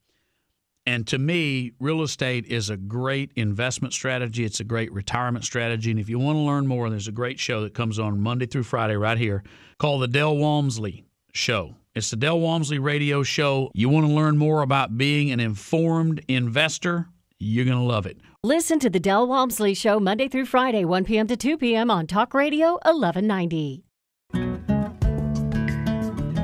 And to me, real estate is a great investment strategy. It's a great retirement strategy. And if you want to learn more, there's a great show that comes on Monday through Friday right here called The Del Walmsley Show. It's the Del Walmsley radio show. You want to learn more about being an informed investor? You're going to love it. Listen to the Del Walmsley Show Monday through Friday, 1 p.m. to 2 p.m. on Talk Radio 1190.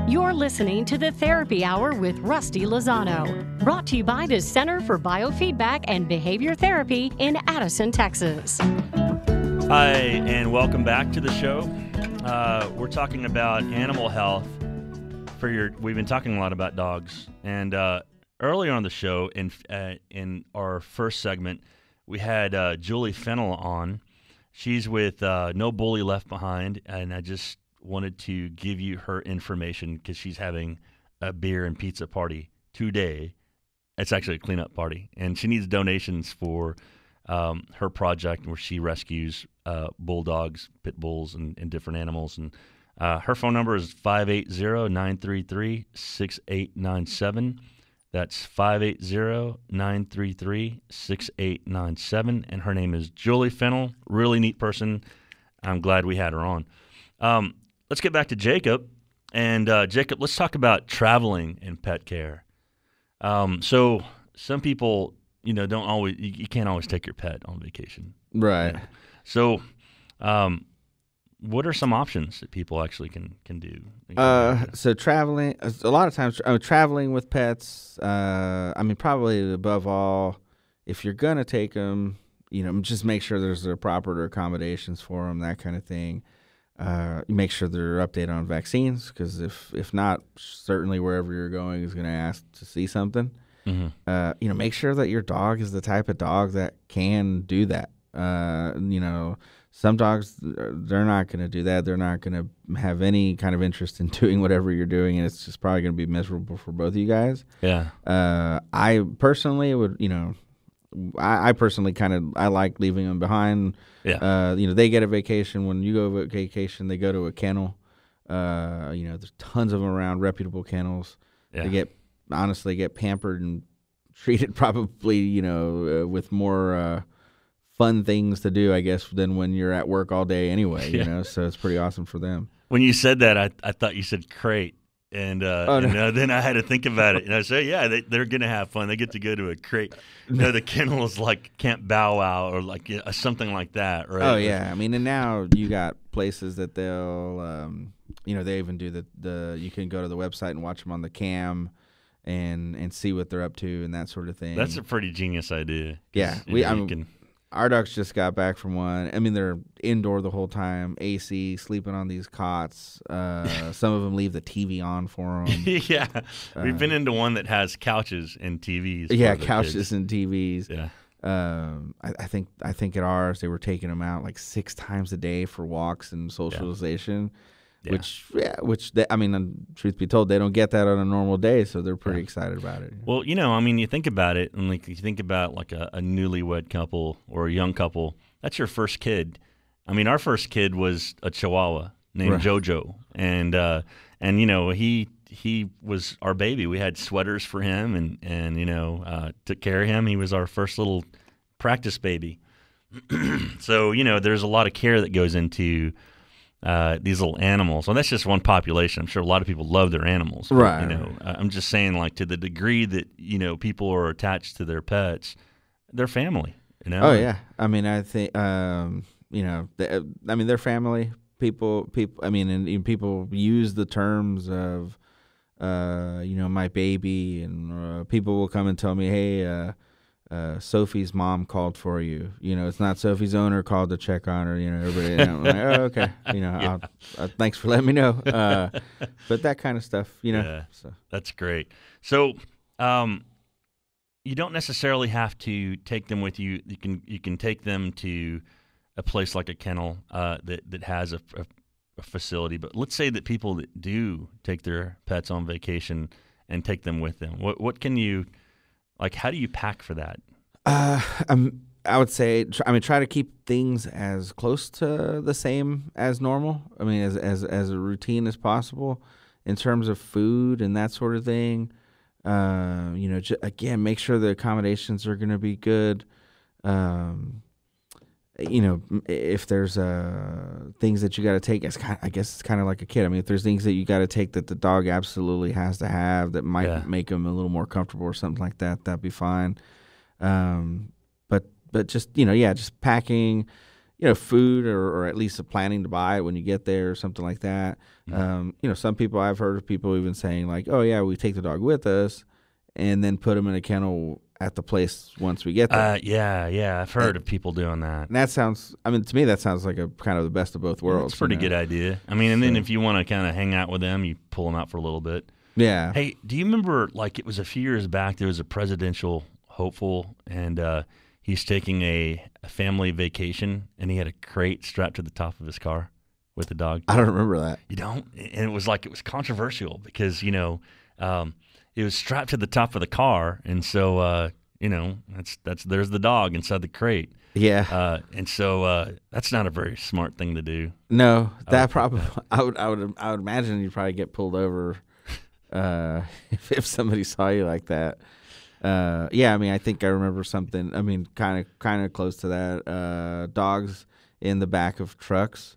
You're listening to the Therapy Hour with Rusty Lozano, brought to you by the Center for Biofeedback and Behavior Therapy in Addison, Texas. Hi, and welcome back to the show. We're talking about animal health. We've been talking a lot about dogs, and earlier on the show, in our first segment, we had Julie Fennell on. She's with No Bully Left Behind, and I just wanted to give you her information because she's having a beer and pizza party today. It's actually a cleanup party, and she needs donations for her project where she rescues bulldogs, pit bulls, and different animals. And her phone number is 580-933-6897. That's 580-933-6897. And her name is Julie Fennell. Really neat person. I'm glad we had her on. Let's get back to Jacob. And Jacob, let's talk about traveling in pet care. So some people, don't always, you can't always take your pet on vacation. Right. So, what are some options that people actually can do? So traveling, a lot of times, traveling with pets, probably above all, if you're going to take them, just make sure there's the proper accommodations for them, that kind of thing. Make sure they're updated on vaccines, because if not, certainly wherever you're going is going to ask to see something. Mm-hmm. Make sure that your dog is the type of dog that can do that. Some dogs, they're not going to do that. They're not going to have any kind of interest in doing whatever you're doing, and it's just probably going to be miserable for both of you guys. Yeah. I personally would, I personally I like leaving them behind. Yeah. They get a vacation. When you go on vacation, they go to a kennel. There's tons of them around, reputable kennels. Yeah. They get pampered and treated probably, with more fun things to do, I guess, than when you're at work all day anyway, so it's pretty awesome for them. When you said that, I thought you said crate. And, then I had to think about it. And I said, yeah, they're going to have fun. They get to go to a crate. The kennel is like Camp Bow Wow or like something like that, right? Oh, yeah. And now you got places that they'll, they even do you can go to the website and watch them on the cam and see what they're up to and that sort of thing. That's a pretty genius idea. Yeah. Our dogs just got back from one. They're indoor the whole time, AC, sleeping on these cots. Some of them leave the TV on for them. Yeah. We've been into one that has couches and TVs. Yeah, couches and TVs. Yeah. I think at ours, they were taking them out like 6 times a day for walks and socialization. Yeah. Which truth be told, they don't get that on a normal day, so they're pretty excited about it. Well, you think about it, and like you think about like a newlywed couple or a young couple. That's your first kid. Our first kid was a Chihuahua named JoJo, and he was our baby. We had sweaters for him, and took care of him. He was our first little practice baby. So there's a lot of care that goes into these little animals. Well, that's just one population. I'm sure a lot of people love their animals. But, right. I'm just saying, like, to the degree that, people are attached to their pets, their family, Oh, yeah. I think, their family, people, and people use the terms of, my baby, and people will come and tell me, hey, Sophie's mom called for you. It's not Sophie's owner called to check on her. Everybody. I'm like, oh, okay. Yeah. Thanks for letting me know. But that kind of stuff. Yeah, so. That's great. So, you don't necessarily have to take them with you. You can take them to a place like a kennel that has a facility. But let's say that people that do take their pets on vacation and take them with them. What can you? Like, how do you pack for that? I would say, try to keep things as close to the same as normal. As a routine as possible in terms of food and that sort of thing. Again, make sure the accommodations are going to be good. If there's things that you got to take, I guess it's kind of like a kid. If there's things that you got to take that the dog absolutely has to have that might make them a little more comfortable or something like that, that'd be fine. But just just packing, food or at least planning to buy it when you get there or something like that. Mm-hmm. Some people, I've heard of people even saying like, oh yeah, we take the dog with us and then put him in a kennel at the place once we get there. Yeah, I've heard of people doing that. And that sounds, to me, that sounds like a kind of the best of both worlds. It's a pretty good idea. And then if you want to kind of hang out with them, you pull them out for a little bit. Yeah. Hey, do you remember, like, it was a few years back, there was a presidential hopeful, and he's taking a family vacation, and he had a crate strapped to the top of his car with the dog. I don't remember that. You don't? And it was controversial because, it was strapped to the top of the car, and so there's the dog inside the crate. Yeah. And so that's not a very smart thing to do. No, that probably I would imagine you'd probably get pulled over if somebody saw you like that. Yeah, I mean, I think I remember something. I mean, kind of close to that. Dogs in the back of trucks.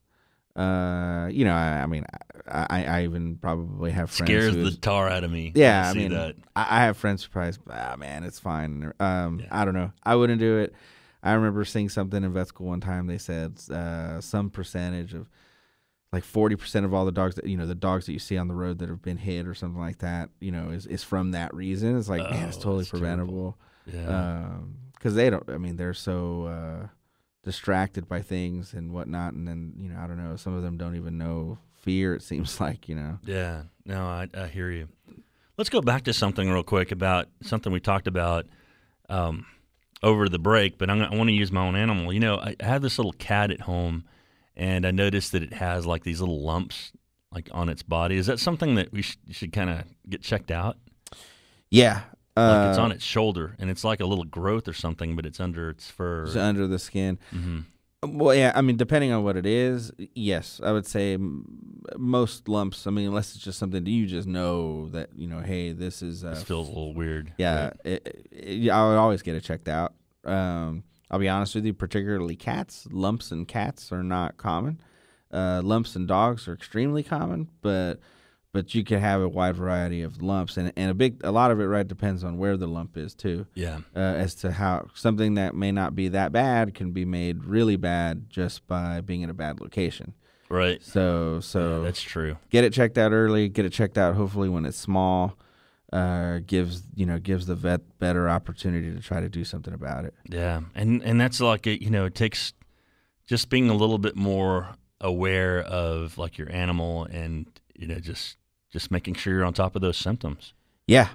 I mean, I even probably have friends. Scares the tar out of me. Yeah, I mean, that. I have friends who probably, man, it's fine. I don't know. I wouldn't do it. I remember seeing something in vet school one time. They said some percentage of, like 40% of all the dogs that the dogs that you see on the road that have been hit or something like that, is from that reason. It's like, man, it's totally preventable. Terrible. Yeah. Because they don't. I mean, they're so distracted by things and whatnot, and then I don't know. Some of them don't even know fear. It seems like Yeah. No, I hear you. Let's go back to something real quick about something we talked about over the break, but I want to use my own animal. I have this little cat at home, and I noticed that it has like these little lumps like on its body. Is that something that we should kind of get checked out? Yeah. Like it's on its shoulder, and it's like a little growth or something, but it's under its fur. It's under the skin. Mm-hmm. Well, yeah, I mean, depending on what it is, yes, I would say most lumps, I mean, unless it's just something that you just know that, hey, this is... this feels a little weird. Yeah, right? I would always get it checked out. I'll be honest with you, particularly cats. Lumps in cats are not common. Lumps in dogs are extremely common, but you can have a wide variety of lumps, and a lot of it, right, depends on where the lump is too. Yeah. As to how something that may not be that bad can be made really bad just by being in a bad location. Right. So yeah, that's true. Get it checked out early. Get it checked out hopefully when it's small. Gives the vet better opportunity to try to do something about it. Yeah, and that's like it takes just being a little bit more aware of like your animal, and just making sure you're on top of those symptoms. Yeah,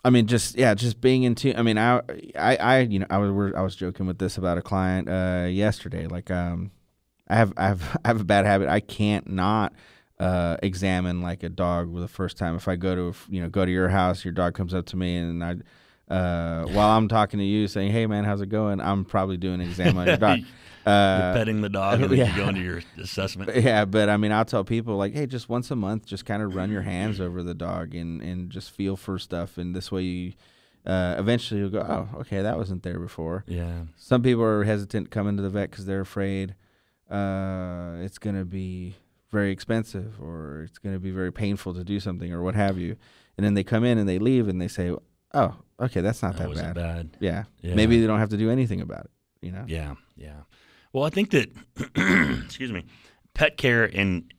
I mean just being into. I mean I was joking with this about a client yesterday. Like I have a bad habit. I can't not examine like a dog the first time. If I go to your house, your dog comes up to me, and I while I'm talking to you saying, hey man, how's it going, I'm probably doing an exam on your dog. You're petting the dog, and then you go into your assessment. Yeah, but I mean, I'll tell people like, hey, just once a month, just kind of run your hands over the dog and just feel for stuff, and this way you eventually you'll go, oh, okay, that wasn't there before. Yeah. Some people are hesitant coming to the vet because they're afraid it's going to be very expensive, or it's going to be very painful to do something, or what have you. And then they come in and they leave and they say, oh, okay, that's not that wasn't bad. Yeah. Maybe they don't have to do anything about it, Yeah, yeah. Well, I think that, excuse me, pet care and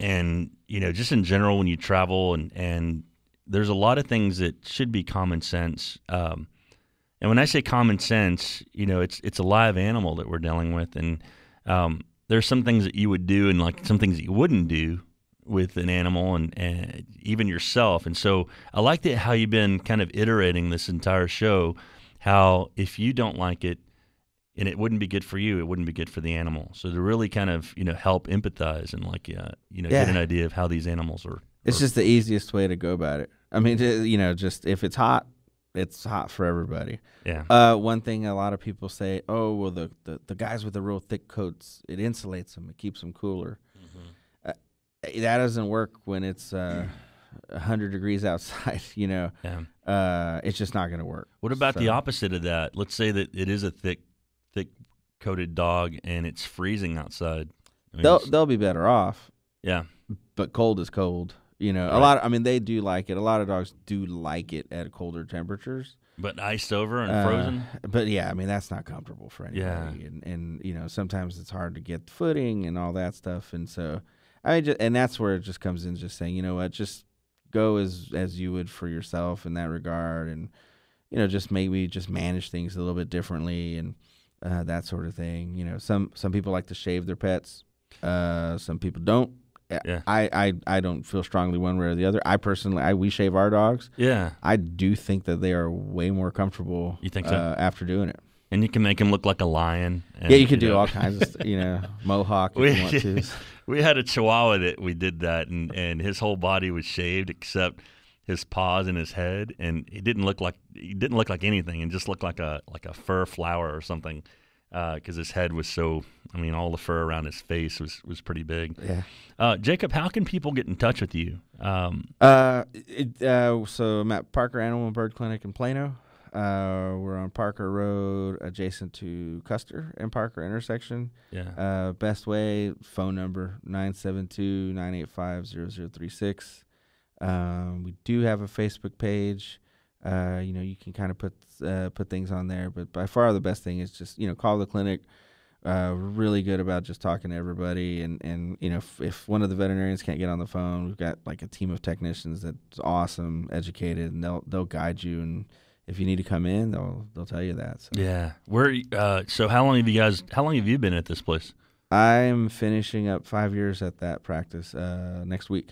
just in general when you travel, and there's a lot of things that should be common sense. And when I say common sense, it's a live animal that we're dealing with, and there's some things that you would do and like some things that you wouldn't do with an animal, and even yourself. And so I like that how you've been kind of iterating this entire show, how if you don't like it and it wouldn't be good for you, it wouldn't be good for the animal. So to really kind of, help empathize and like, get an idea of how these animals are. It's just the easiest way to go about it. I mean, just if it's hot for everybody. Yeah. One thing a lot of people say, oh, well, the guys with the real thick coats, it insulates them. It keeps them cooler. Mm-hmm. That doesn't work when it's 100 degrees outside, Yeah. It's just not going to work. What about the opposite of that? Let's say that it is a thick coated dog and it's freezing outside. I mean, they'll be better off. Yeah. But cold is cold. Right. They do like it. A lot of dogs do like it at colder temperatures. But iced over and frozen? But yeah, I mean, that's not comfortable for anybody. Yeah. And sometimes it's hard to get footing and all that stuff. And so, and that's where it just comes in, just saying, you know what, just go as you would for yourself in that regard. And, just maybe just manage things a little bit differently and that sort of thing. Some people like to shave their pets. Some people don't. Yeah. I don't feel strongly one way or the other. I personally, we shave our dogs. Yeah. I do think that they are way more comfortable. You think so? After doing it. And you can make them look like a lion. And, yeah, you can do all kinds of stuff, mohawk if you want to. We had a Chihuahua that we did that, and his whole body was shaved except his paws and his head, and he didn't look like anything, and just looked like a fur flower or something, because his head was so. I mean, all the fur around his face was pretty big. Yeah. Jacob, how can people get in touch with you? So I'm at Parker Animal and Bird Clinic in Plano. We're on Parker Road, adjacent to Custer and Parker intersection. Yeah. Best way, phone number 972-985-0036. We do have a Facebook page. You can kind of put things on there, but by far the best thing is just call the clinic. We're really good about just talking to everybody, and if one of the veterinarians can't get on the phone, we've got like a team of technicians that's awesome, educated, and they'll guide you. And if you need to come in, they'll tell you that. So. Yeah. So how long have you been at this place? I'm finishing up 5 years at that practice next week.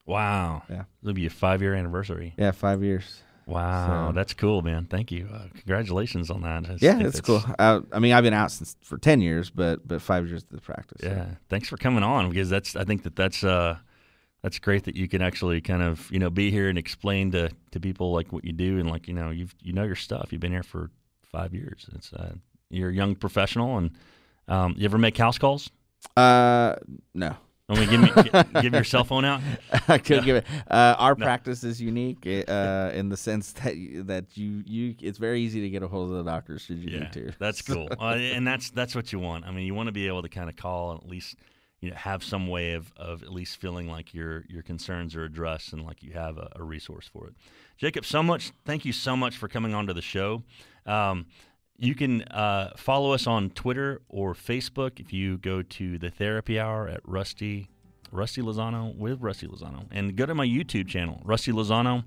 Wow. Yeah. It'll be a 5-year anniversary. Yeah, 5 years. Wow, So. that's cool, man. Thank you. Congratulations on that. That's cool. I mean, I've been out for 10 years, but 5 years to the practice. Yeah. So. Thanks for coming on, because I think that's great that you can actually kind of be here and explain to people like what you do, and like you know your stuff. You've been here for 5 years. It's you're a young professional, and you ever make house calls? No. Want me give your cell phone out? I could give it. Our practice is unique in the sense that you it's very easy to get a hold of the doctor should you need to. That's cool, and that's what you want. I mean, you want to be able to kind of call and at least have some way of at least feeling like your concerns are addressed and like you have a resource for it. Jacob, thank you so much for coming on to the show. You can follow us on Twitter or Facebook if you go to the Therapy Hour at Rusty Lozano with Rusty Lozano, and go to my YouTube channel, Rusty Lozano.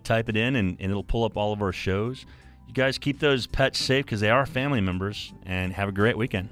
Type it in, and it'll pull up all of our shows. You guys keep those pets safe because they are family members, and have a great weekend.